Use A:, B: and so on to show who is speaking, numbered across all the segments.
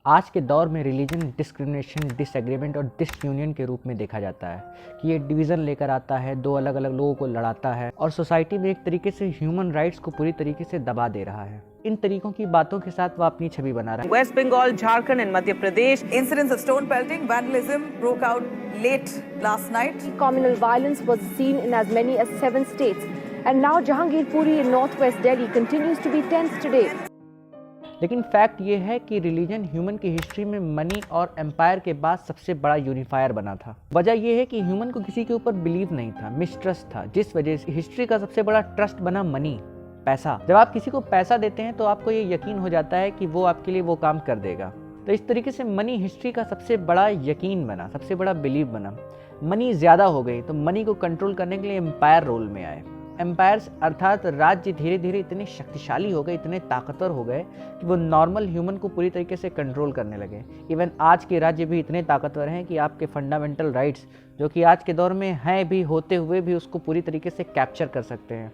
A: आज के दौर में रिलीजन डिस्क्रिमिनेशन, डिसएग्रीमेंट और डिसयूनियन के रूप में देखा जाता है कि ये डिवीज़न लेकर आता है, दो अलग अलग लोगों को लड़ाता है और सोसाइटी में एक तरीके से ह्यूमन राइट्स को पूरी तरीके से दबा दे रहा है। इन तरीकों की बातों के साथ वो अपनी छवि बना रहा है।
B: West Bengal, Jharkhand and Madhya Pradesh.
C: Incidents of stone pelting, vandalism broke out late last night.
D: Communal violence was seen in as many as 7 states. And now Jahangir Puri in northwest Delhi continues to be tense today.
A: लेकिन fact ये है कि religion human की history में money और empire के बाद सबसे बड़ा यूनिफायर बना था। वजह यह है कि ह्यूमन को किसी के ऊपर बिलीव नहीं था, मिसट्रस्ट था, जिस वजह से हिस्ट्री का सबसे बड़ा ट्रस्ट बना मनी, पैसा। जब आप किसी को पैसा देते हैं तो आपको ये यकीन हो जाता है कि वो आपके लिए वो काम कर देगा। तो इस तरीके से मनी हिस्ट्री का सबसे बड़ा यकीन बना, सबसे बड़ा बिलीव बना। मनी ज़्यादा हो गई तो मनी को कंट्रोल करने के लिए एम्पायर रोल में आए। एम्पायर्स अर्थात राज्य धीरे धीरे इतने शक्तिशाली हो गए, इतने ताकतवर हो गए कि वो नॉर्मल ह्यूमन को पूरी तरीके से कंट्रोल करने लगे। इवन आज के राज्य भी इतने ताकतवर हैं कि आपके फंडामेंटल राइट्स जो कि आज के दौर में हैं भी, होते हुए भी उसको पूरी तरीके से कैप्चर कर सकते हैं।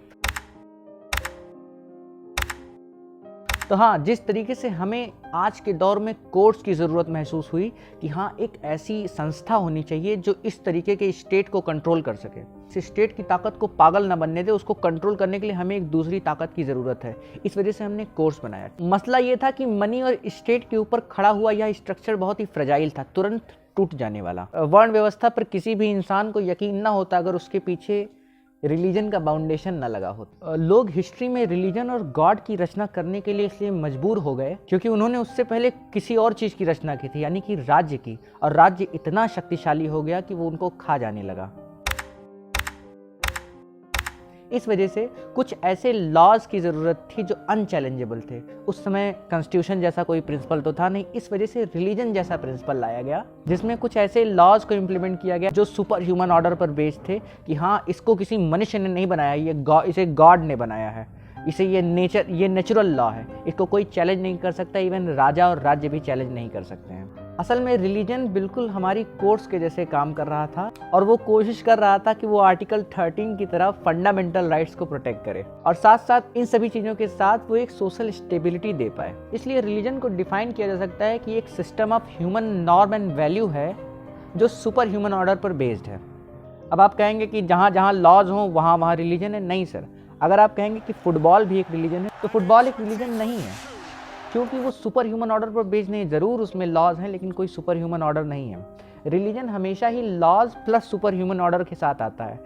A: तो हाँ, जिस तरीके से हमें आज के दौर में कोर्ट्स की ज़रूरत महसूस हुई कि हाँ, एक ऐसी संस्था होनी चाहिए जो इस तरीके के स्टेट को कंट्रोल कर सके, इस स्टेट की ताकत को पागल न बनने दे, उसको कंट्रोल करने के लिए हमें एक दूसरी ताकत की ज़रूरत है। इस वजह से हमने कोर्ट्स बनाया। मसला ये था कि मनी और स्टेट के ऊपर खड़ा हुआ यह स्ट्रक्चर बहुत ही फ्रेजाइल था, तुरंत टूट जाने वाला। वर्ण व्यवस्था पर किसी भी इंसान को यकीन न होता अगर उसके पीछे रिलीजन का फाउंडेशन न लगा हो। लोग हिस्ट्री में रिलीजन और गॉड की रचना करने के लिए इसलिए मजबूर हो गए क्योंकि उन्होंने उससे पहले किसी और चीज़ की रचना की थी, यानी कि राज्य की, और राज्य इतना शक्तिशाली हो गया कि वो उनको खा जाने लगा। इस वजह से कुछ ऐसे लॉज की ज़रूरत थी जो अनचैलेंजेबल थे। उस समय कॉन्स्टिट्यूशन जैसा कोई प्रिंसिपल तो था नहीं, इस वजह से रिलीजन जैसा प्रिंसिपल लाया गया जिसमें कुछ ऐसे लॉज को इम्प्लीमेंट किया गया जो सुपर ह्यूमन ऑर्डर पर बेस्ड थे कि हाँ, इसको किसी मनुष्य ने नहीं बनाया, इसे गॉड ने बनाया है, इसे ये नेचुरल लॉ है, इसको कोई चैलेंज नहीं कर सकता, इवन राजा और राज्य भी चैलेंज नहीं कर सकते हैं। असल में रिलीजन बिल्कुल हमारी कोर्ट्स के जैसे काम कर रहा था और वो कोशिश कर रहा था कि वो आर्टिकल 13 की तरह फंडामेंटल राइट्स को प्रोटेक्ट करे और साथ साथ इन सभी चीज़ों के साथ वो एक सोशल स्टेबिलिटी दे पाए। इसलिए रिलीजन को डिफाइन किया जा सकता है कि एक system of human norm and value है जो सुपर ह्यूमन ऑर्डर पर बेस्ड है। अब आप कहेंगे कि जहाँ जहाँ लॉज हों वहाँ वहाँ रिलीजन है। नहीं सर, अगर आप कहेंगे कि फुटबॉल भी एक रिलीजन है तो फुटबॉल एक रिलीजन नहीं है, क्योंकि वो सुपर ह्यूमन ऑर्डर पर बेस्ड नहीं है। ज़रूर उसमें लॉज हैं लेकिन कोई सुपर ह्यूमन ऑर्डर नहीं है। रिलीजन हमेशा ही laws plus super human order के साथ आता है।